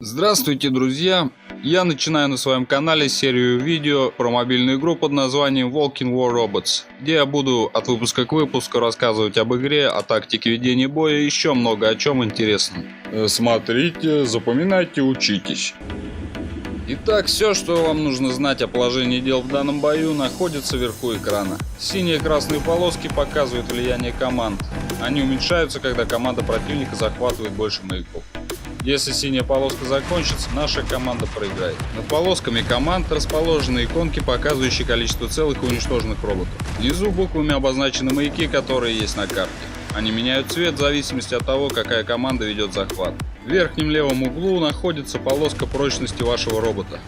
Здравствуйте, друзья! Я начинаю на своем канале серию видео про мобильную игру под названием Walking War Robots, где я буду от выпуска к выпуску рассказывать об игре, о тактике ведения боя и еще много о чем интересном. Смотрите, запоминайте, учитесь. Итак, все, что вам нужно знать о положении дел в данном бою, находится вверху экрана. Синие и красные полоски показывают влияние команд. Они уменьшаются, когда команда противника захватывает больше маяков. Если синяя полоска закончится, наша команда проиграет. Над полосками команд расположены иконки, показывающие количество целых и уничтоженных роботов. Внизу буквами обозначены маяки, которые есть на карте. Они меняют цвет в зависимости от того, какая команда ведет захват. В верхнем левом углу находится полоска прочности вашего робота.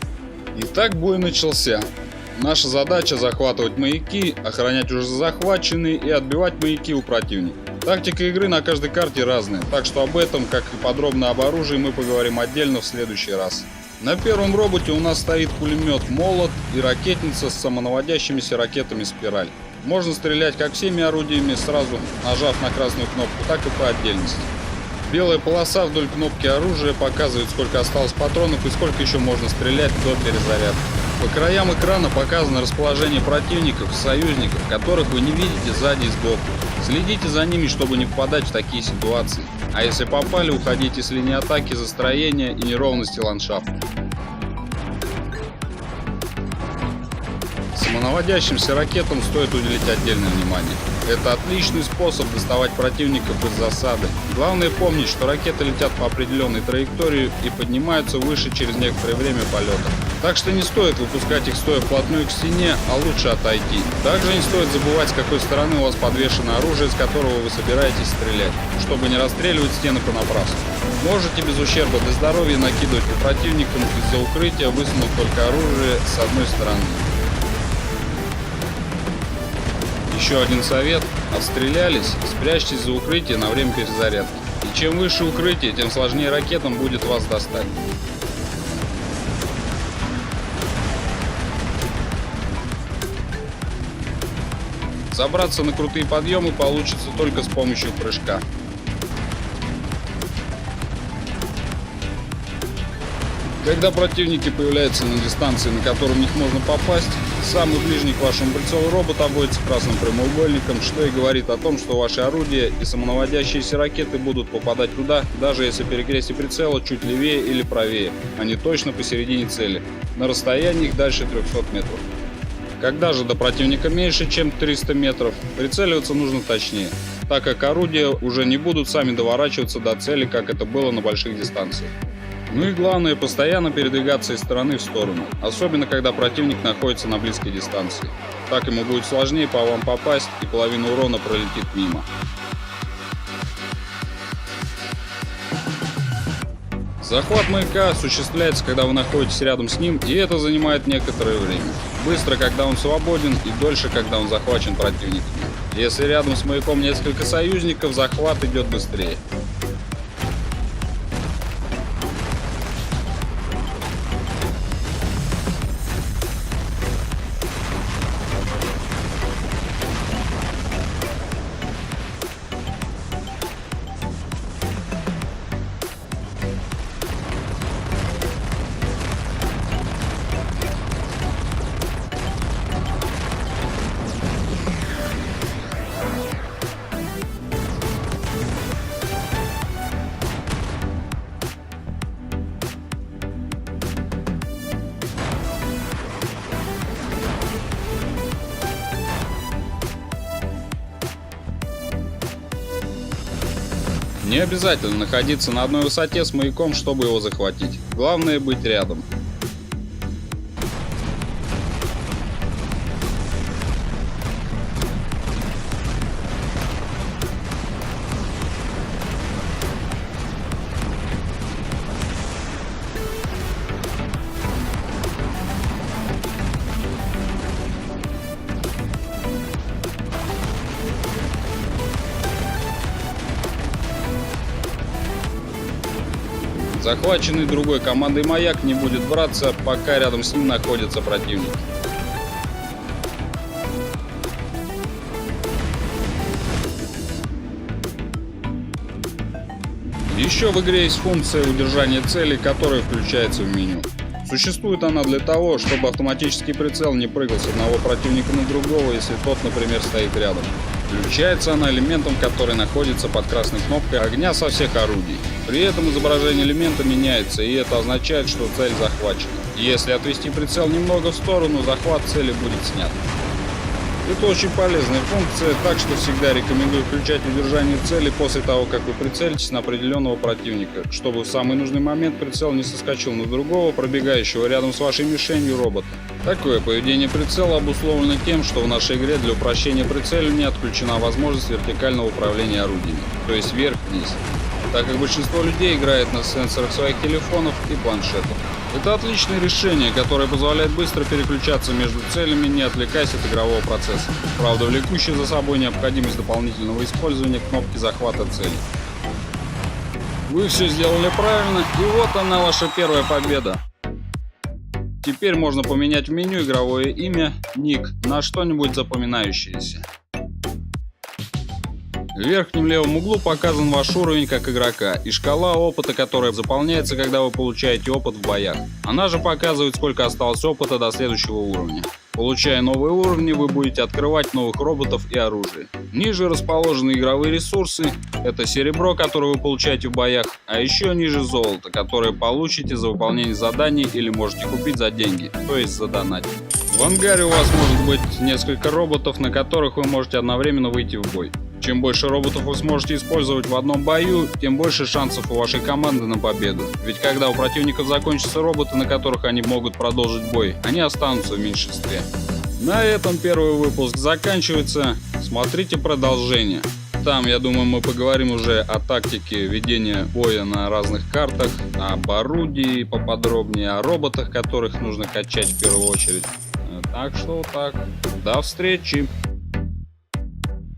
Итак, бой начался. Наша задача — захватывать маяки, охранять уже захваченные и отбивать маяки у противника. Тактика игры на каждой карте разная, так что об этом, как и подробно об оружии, мы поговорим отдельно в следующий раз. На первом роботе у нас стоит пулемет «Молот» и ракетница с самонаводящимися ракетами «Спираль». Можно стрелять как всеми орудиями, сразу нажав на красную кнопку, так и по отдельности. Белая полоса вдоль кнопки оружия показывает, сколько осталось патронов и сколько еще можно стрелять до перезарядки. По краям экрана показано расположение противников и союзников, которых вы не видите сзади и сбоку. Следите за ними, чтобы не попадать в такие ситуации. А если попали, уходите с линии атаки из-за строения и неровности ландшафта. Самонаводящимся ракетам стоит уделить отдельное внимание. Это отличный способ доставать противников из засады. Главное помнить, что ракеты летят по определенной траектории и поднимаются выше через некоторое время полета. Так что не стоит выпускать их стоя вплотную к стене, а лучше отойти. Также не стоит забывать, с какой стороны у вас подвешено оружие, с которого вы собираетесь стрелять, чтобы не расстреливать стены понапрасну. Можете без ущерба для здоровья накидывать по противникам из-за укрытия, высунув только оружие с одной стороны. Еще один совет: отстрелялись, спрячьтесь за укрытие на время перезарядки. И чем выше укрытие, тем сложнее ракетам будет вас достать. Забраться на крутые подъемы получится только с помощью прыжка. Когда противники появляются на дистанции, на которую в них можно попасть, самый ближний к вашему прицелу робот обводится красным прямоугольником, что и говорит о том, что ваши орудия и самонаводящиеся ракеты будут попадать туда, даже если перекрестие прицела чуть левее или правее, а не точно посередине цели, на расстоянии их дальше 300 метров. Когда же до противника меньше, чем 300 метров, прицеливаться нужно точнее, так как орудия уже не будут сами доворачиваться до цели, как это было на больших дистанциях. Ну и главное, постоянно передвигаться из стороны в сторону, особенно когда противник находится на близкой дистанции. Так ему будет сложнее по вам попасть, и половина урона пролетит мимо. Захват маяка осуществляется, когда вы находитесь рядом с ним, и это занимает некоторое время. Быстро, когда он свободен, и дольше, когда он захвачен противниками. Если рядом с маяком несколько союзников, захват идет быстрее. Не обязательно находиться на одной высоте с маяком, чтобы его захватить. Главное — быть рядом. Захваченный другой командой маяк не будет браться, пока рядом с ним находятся противники. Еще в игре есть функция удержания цели, которая включается в меню. Существует она для того, чтобы автоматический прицел не прыгал с одного противника на другого, если тот, например, стоит рядом. Включается она элементом, который находится под красной кнопкой огня со всех орудий. При этом изображение элемента меняется, и это означает, что цель захвачена. Если отвести прицел немного в сторону, захват цели будет снят. Это очень полезная функция, так что всегда рекомендую включать удержание цели после того, как вы прицелитесь на определенного противника, чтобы в самый нужный момент прицел не соскочил на другого, пробегающего рядом с вашей мишенью робота. Такое поведение прицела обусловлено тем, что в нашей игре для упрощения прицеливания отключена возможность вертикального управления орудиями, то есть вверх-вниз, так как большинство людей играет на сенсорах своих телефонов и планшетов. Это отличное решение, которое позволяет быстро переключаться между целями, не отвлекаясь от игрового процесса, правда влекущее за собой необходимость дополнительного использования кнопки захвата цели. Вы все сделали правильно, и вот она, ваша первая победа. Теперь можно поменять в меню игровое имя, ник на что-нибудь запоминающееся. В верхнем левом углу показан ваш уровень как игрока и шкала опыта, которая заполняется, когда вы получаете опыт в боях. Она же показывает, сколько осталось опыта до следующего уровня. Получая новые уровни, вы будете открывать новых роботов и оружие. Ниже расположены игровые ресурсы. Это серебро, которое вы получаете в боях, а еще ниже золото, которое получите за выполнение заданий или можете купить за деньги, то есть за донат. В ангаре у вас может быть несколько роботов, на которых вы можете одновременно выйти в бой. Чем больше роботов вы сможете использовать в одном бою, тем больше шансов у вашей команды на победу. Ведь когда у противников закончатся роботы, на которых они могут продолжить бой, они останутся в меньшинстве. На этом первый выпуск заканчивается. Смотрите продолжение. Там, я думаю, мы поговорим уже о тактике ведения боя на разных картах, об орудии поподробнее, о роботах, которых нужно качать в первую очередь. Так что вот так. До встречи!